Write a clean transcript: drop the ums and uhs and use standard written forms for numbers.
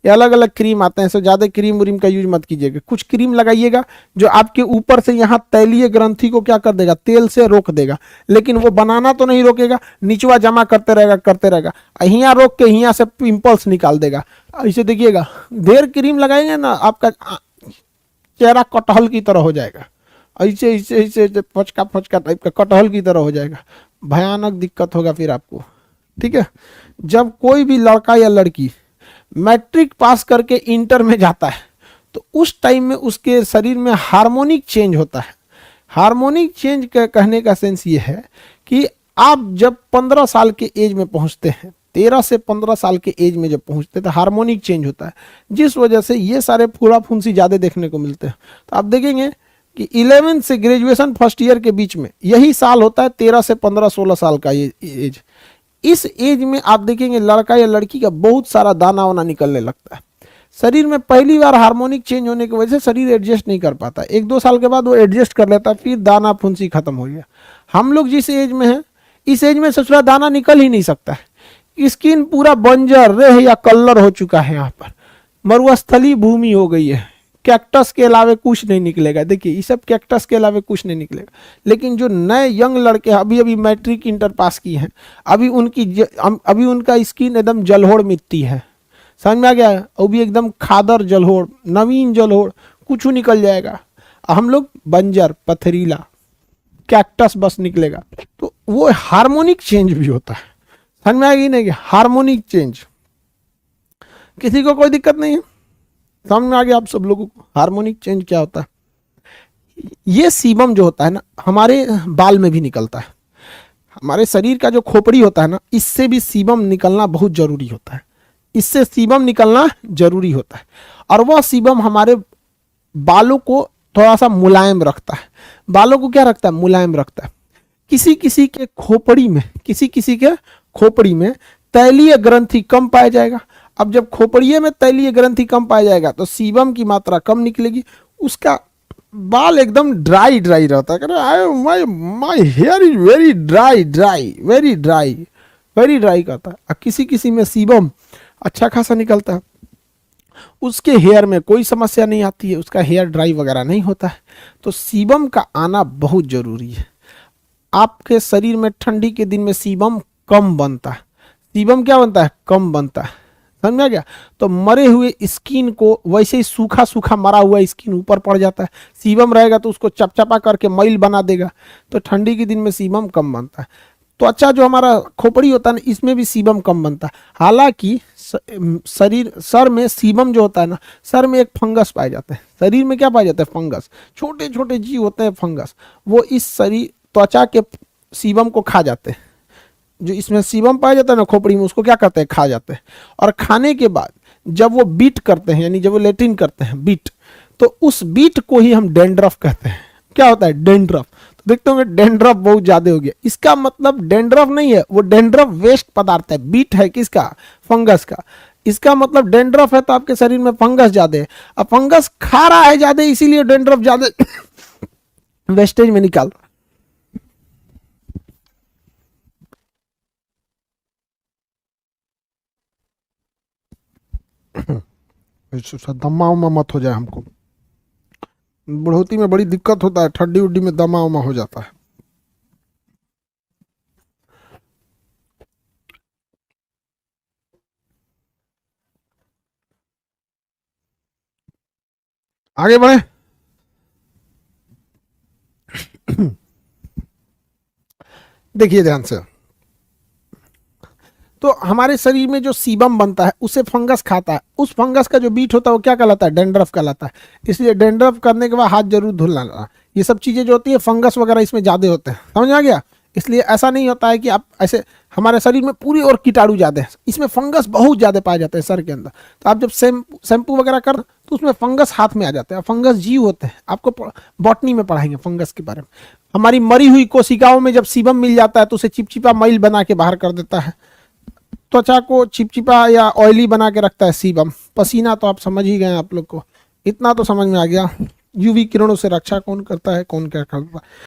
ये अलग अलग क्रीम आते हैं, सो ज़्यादा क्रीम व्रीम का यूज मत कीजिएगा। कुछ क्रीम लगाइएगा जो आपके ऊपर से यहाँ तैलीय ग्रंथि को क्या कर देगा, तेल से रोक देगा, लेकिन वो बनाना तो नहीं रोकेगा, निचवा जमा करते रहेगा, यहाँ रोक के यहाँ से पिंपल्स निकाल देगा। ऐसे देखिएगा, ढेर क्रीम लगाएंगे ना आपका चेहरा कटहल की तरह हो जाएगा, ऐसे ऐसे ऐसे फचका फचका टाइप का कटहल की तरह हो जाएगा, भयानक दिक्कत होगा फिर आपको। ठीक है, जब कोई भी लड़का या लड़की मैट्रिक पास करके इंटर में जाता है तो उस टाइम में उसके शरीर में हार्मोनिक चेंज होता है। हार्मोनिक चेंज का कहने का सेंस ये है कि आप जब 15 साल के एज में पहुंचते हैं, 13 से 15 साल के एज में जब पहुंचते हैं तो हार्मोनिक चेंज होता है, जिस वजह से ये सारे फूला फुंसी ज़्यादा देखने को मिलते हैं। तो आप देखेंगे कि 11 से ग्रेजुएशन फर्स्ट ईयर के बीच में यही साल होता है 13 से 15-16 साल का ये एज। इस एज में आप देखेंगे लड़का या लड़की का बहुत सारा दाना वाना निकलने लगता है शरीर में। पहली बार हार्मोनिक चेंज होने की वजह से शरीर एडजस्ट नहीं कर पाता, 1-2 साल के बाद वो एडजस्ट कर लेता है, फिर दाना फुंसी खत्म हो गया। हम लोग जिस एज में हैं, इस एज में ससुरा दाना निकल ही नहीं सकता है, स्किन पूरा बंजर रेह या कलर हो चुका है, यहाँ पर मरुस्थली भूमि हो गई है, कैक्टस के अलावे कुछ नहीं निकलेगा। देखिए ये सब कैक्टस के अलावे कुछ नहीं निकलेगा। लेकिन जो नए यंग लड़के अभी अभी मैट्रिक इंटर पास किए हैं, अभी उनका स्किन एकदम जलोढ़ मिट्टी है, समझ में आ गया, वो भी एकदम खादर जलोढ़, नवीन जलोढ़, कुछ निकल जाएगा। हम लोग बंजर पथरीला कैक्टस बस निकलेगा। तो वो हार्मोनिक चेंज भी होता है, समझ में आएगी नहीं, हार्मोनिक चेंज। किसी को कोई दिक्कत नहीं है, समझ में आ गया आप सब लोगों को हार्मोनिक चेंज क्या होता है। ये सीबम जो होता है ना, हमारे बाल में भी निकलता है। हमारे शरीर का जो खोपड़ी होता है ना, इससे भी सीबम निकलना बहुत जरूरी होता है, इससे सीबम निकलना जरूरी होता है। और वह सीबम हमारे बालों को थोड़ा सा मुलायम रखता है। बालों को क्या रखता है, मुलायम रखता है। किसी किसी के खोपड़ी में तैलीय ग्रंथि कम पाया जाएगा। अब जब खोपड़िए में तैलीय ग्रंथि कम पाया जाएगा तो सीबम की मात्रा कम निकलेगी, उसका बाल एकदम ड्राई रहता है। My here is very dry करता है। और किसी किसी में सीबम अच्छा खासा निकलता है, उसके हेयर में कोई समस्या नहीं आती है, उसका हेयर ड्राई वगैरह नहीं होता है। तो सीबम का आना बहुत जरूरी है। आपके शरीर में ठंडी के दिन में सीबम कम बनता है, सीबम क्या बनता है, कम बनता है, समझ में आ गया। तो मरे हुए स्किन को वैसे ही सूखा सूखा मरा हुआ स्किन ऊपर पड़ जाता है, सीबम रहेगा तो उसको चपचपा करके मैल बना देगा। तो ठंडी के दिन में सीबम कम बनता है। त्वचा जो हमारा खोपड़ी होता है ना, इसमें भी सीबम कम बनता है। हालांकि सर में सीबम जो होता है ना, सर में एक फंगस पाए जाते हैं। शरीर में क्या पाए जाते हैं, फंगस, छोटे छोटे जीव होते हैं फंगस, वो इस शरीर त्वचा के सीबम को खा जाते हैं। जो इसमें सीबम पाया जाता है ना खोपड़ी में, उसको क्या करते हैं, खा जाते हैं। और खाने के बाद जब वो बीट करते हैं, यानी जब वो लेट्रिन करते हैं बीट, तो उस बीट को ही हम डेंड्रफ कहते हैं। क्या होता है, डेंड्रफ। तो देखते होंगे डेंड्रफ बहुत ज्यादा हो गया, इसका मतलब डेंड्रफ नहीं है, वो डेंड्रफ वेस्ट पदार्थ है, बीट है किसका, फंगस का। इसका मतलब डेंड्रफ है तो आपके शरीर में फंगस ज्यादा है, अब फंगस खा रहा है ज्यादा, इसीलिए डेंड्रफ ज्यादा वेस्टेज में निकाल रहा। दमा उमा मत हो जाए हमको, बुढ़ोती में बड़ी दिक्कत होता है, ठंडी उड्डी में दमा उमा हो जाता है। आगे बढ़े। देखिए ध्यान से, तो हमारे शरीर में जो सीबम बनता है उसे फंगस खाता है, उस फंगस का जो बीट होता है वो क्या कहलाता है, डेंड्रफ कहलाता है। इसलिए डेंड्रफ करने के बाद हाथ जरूर धुलना। ये सब चीजें जो होती है फंगस वगैरह इसमें ज्यादा होते हैं, समझ आ गया। इसलिए ऐसा नहीं होता है कि आप ऐसे, हमारे शरीर में पूरी और कीटाणु ज्यादा है, इसमें फंगस बहुत ज्यादा पाए जाते हैं सर के अंदर। तो आप जब शैम्पू वगैरह कर तो उसमें फंगस हाथ में आ जाते हैं। फंगस जीव होते हैं, आपको बॉटनी में पढ़ाएंगे फंगस के बारे में। हमारी मरी हुई कोशिकाओं में जब सीबम मिल जाता है तो उसे चिपचिपा मैल बना के बाहर कर देता है, त्वचा को चिपचिपा या ऑयली बना के रखता है सीबम। पसीना तो आप समझ ही गए, आप लोग को इतना तो समझ में आ गया। यूवी किरणों से रक्षा कौन करता है, कौन क्या करता है।